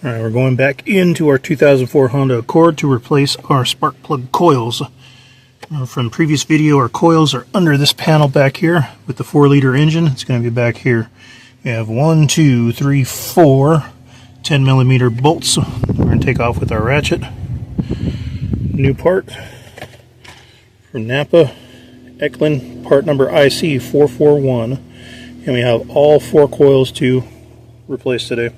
Alright, we're going back into our 2004 Honda Accord to replace our spark plug coils. From the previous video, our coils are under this panel back here with the 4-liter engine. It's going to be back here. We have 1, 2, 3, 4 10mm bolts. We're going to take off with our ratchet. New part from Napa, Eklund, part number IC 441. And we have all 4 coils to replace today.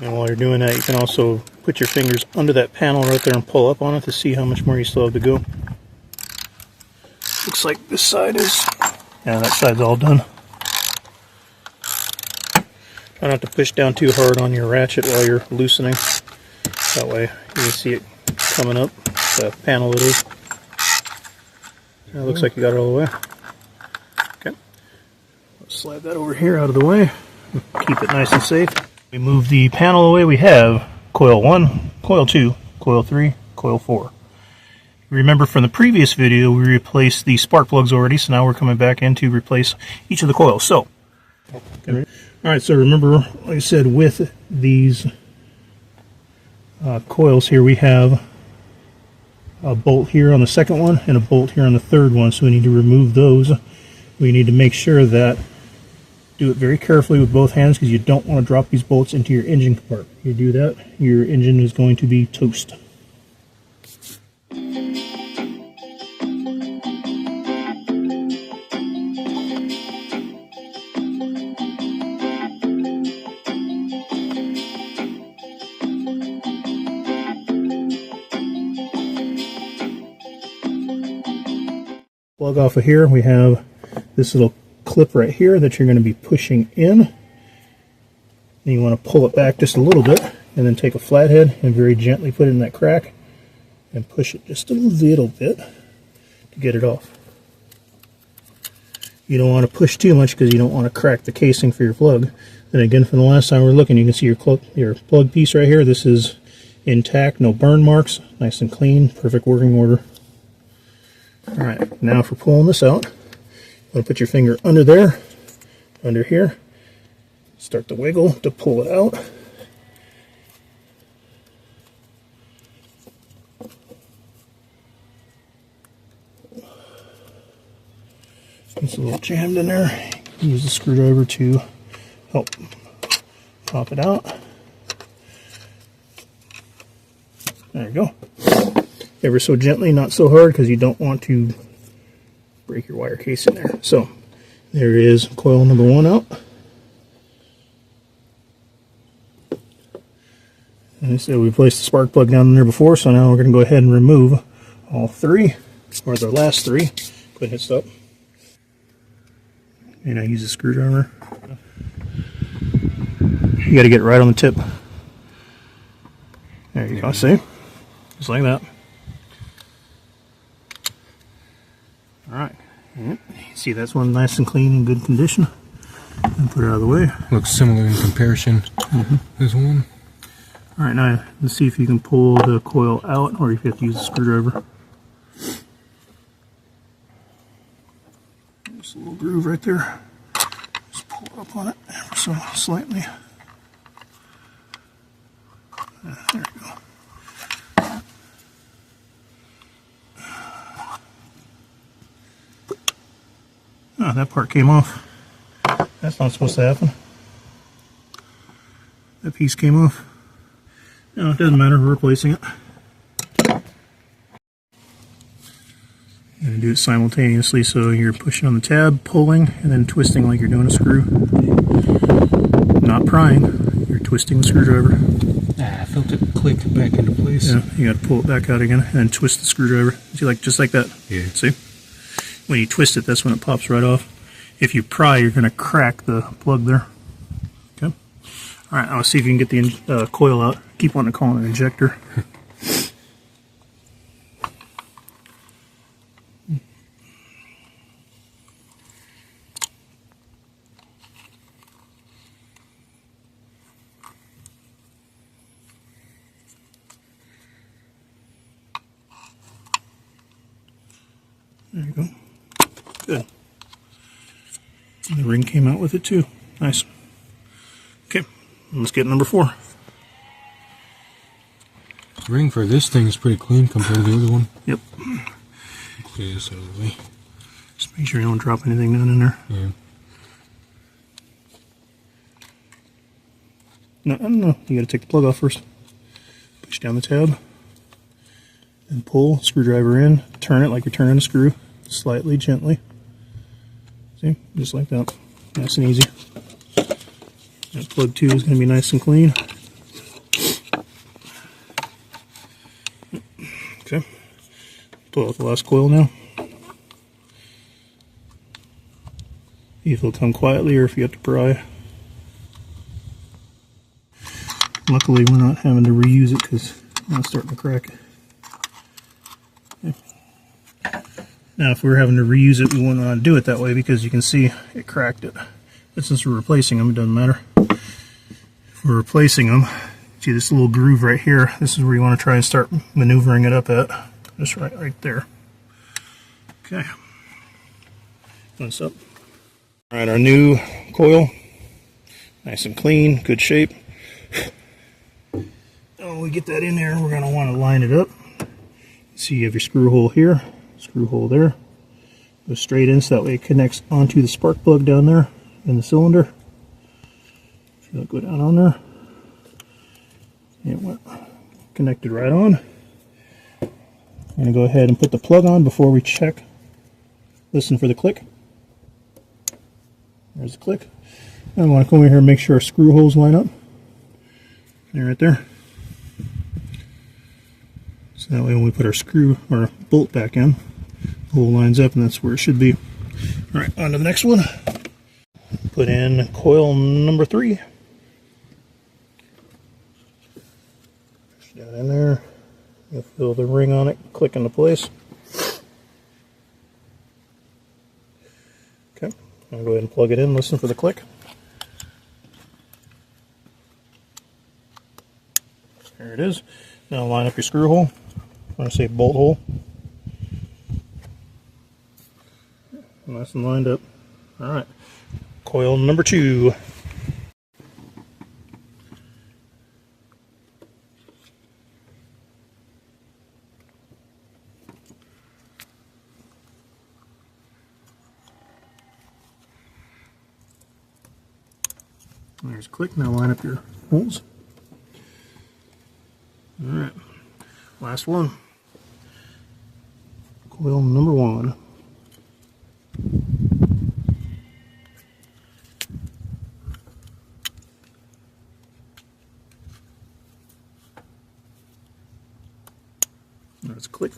And while you're doing that, you can also put your fingers under that panel right there and pull up on it to see how much more you still have to go. Looks like this side is, yeah, that side's all done. Try not to push down too hard on your ratchet while you're loosening. That way you can see it coming up, the panel it is. It looks like you got it all the way. Okay. Let's slide that over here out of the way. Keep it nice and safe. We move the panel away. We have coil 1, coil 2, coil 3, coil 4. Remember from the previous video we replaced the spark plugs already, so now we're coming back in to replace each of the coils. So, okay. Alright, so remember, like I said, with these coils here, we have a bolt here on the second one and a bolt here on the third one, so we need to remove those. We need to make sure that do it very carefully with both hands because you don't want to drop these bolts into your engine compartment. If you do that, your engine is going to be toast. Plug off of here, we have this little clip right here that you're going to be pushing in. And you want to pull it back just a little bit and then take a flathead and very gently put it in that crack and push it just a little bit to get it off. You don't want to push too much because you don't want to crack the casing for your plug. And again, from the last time we were looking, you can see your plug piece right here. This is intact, no burn marks, nice and clean, perfect working order. Alright, now for pulling this out, you want to put your finger under there, under here, start to wiggle to pull it out. It's a little jammed in there. Use the screwdriver to help pop it out. There you go. Ever so gently, not so hard, because you don't want to break your wire case in there. So there is coil number 1 out. And so we placed the spark plug down in there before, so now we're going to go ahead and remove all 3, or the last 3. Go ahead and hit stop. And I use a screwdriver. You got to get it right on the tip. There you go. See? Just like that. Alright. See, that's one nice and clean and good condition. And put it out of the way. Looks similar in comparison. This one. Alright, now let's see if you can pull the coil out or if you have to use a screwdriver. There's a little groove right there. Just pull it up on it ever so slightly. There we go. Oh, that part came off. That's not supposed to happen. That piece came off. No, it doesn't matter, we're replacing it. And do it simultaneously, so you're pushing on the tab, pulling, and then twisting like you're doing a screw. Not prying, you're twisting the screwdriver. I felt it click back into place. Yeah, you got to pull it back out again and twist the screwdriver. See, like just like that. Yeah. See? When you twist it, that's when it pops right off. If you pry, you're going to crack the plug there. Okay. Alright, I'll see if you can get the coil out. Keep wanting to call it an injector. There you go. Good. And the ring came out with it too. Nice. Okay, let's get number 4. The ring for this thing is pretty clean compared to the other one. Yep. Clear this out of the way. Just make sure you don't drop anything down in there. Yeah. No, I don't know. You gotta take the plug off first. Push down the tab. And pull, screwdriver in, turn it like you're turning a screw, slightly, gently. See, just like that. Nice and easy. That plug 2 is going to be nice and clean. Okay, pull out the last coil now. If it'll come quietly or if you have to pry. Luckily, we're not having to reuse it because it's starting to crack. Now, if we were having to reuse it, we wouldn't want to do it that way because you can see it cracked it. But since we're replacing them, it doesn't matter. If we're replacing them, see this little groove right here, this is where you want to try and start maneuvering it up at. Just right there. Okay. This up. Alright, our new coil. Nice and clean, good shape. When we get that in there, we're going to want to line it up. See, you have your screw hole here. Screw hole there. Go straight in so that way it connects onto the spark plug down there in the cylinder. So it'll go down on there. It went connected right on. I'm going to go ahead and put the plug on before we check. Listen for the click. There's the click. And I want to come over here and make sure our screw holes line up. They're right there. So that way when we put our screw or bolt back in, the hole lines up and that's where it should be. Alright, on to the next one. Put in coil number 3. Push down in there. You'll feel the ring on it click into place. Okay, I'll go ahead and plug it in, listen for the click. There it is. Now line up your screw hole. I want to say bolt hole. Nice and lined up. Alright. Coil number 2. There's a click. Now line up your holes. Alright. Last one. Coil number 1. Let's click.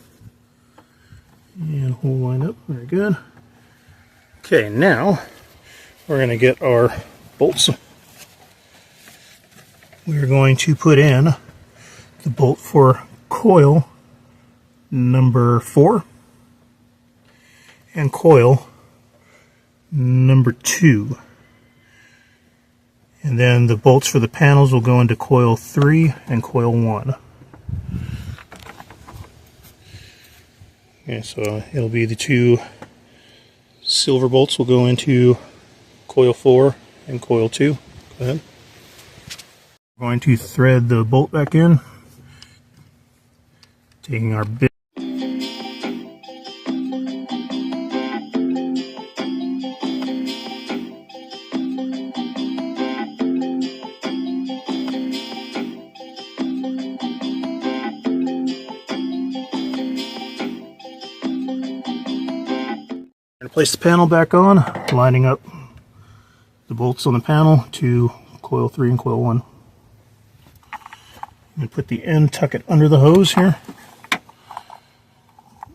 And hole line up. Very good. Okay, now we're going to get our bolts. We're going to put in the bolt for coil number 4 and coil number 2. And then the bolts for the panels will go into coil 3 and coil 1. Okay, so it'll be the 2 silver bolts will go into coil 4 and coil 2. Go ahead. We're going to thread the bolt back in, taking our bit. Place the panel back on, lining up the bolts on the panel to coil 3 and coil 1. And put the end, tuck it under the hose here.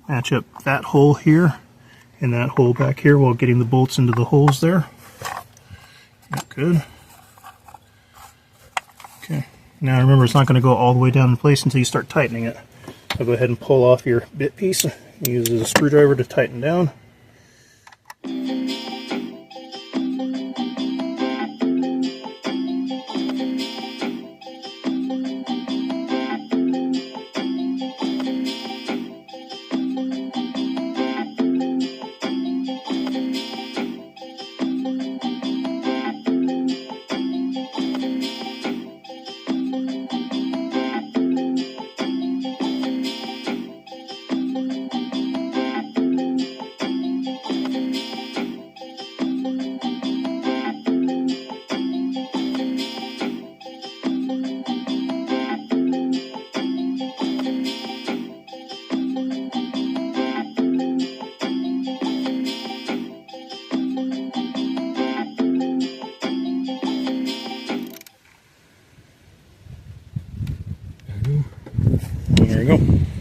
Match up that hole here and that hole back here while getting the bolts into the holes there. Good. Okay. Now remember, it's not going to go all the way down in place until you start tightening it. So go ahead and pull off your bit piece. Use a screwdriver to tighten down. There you go.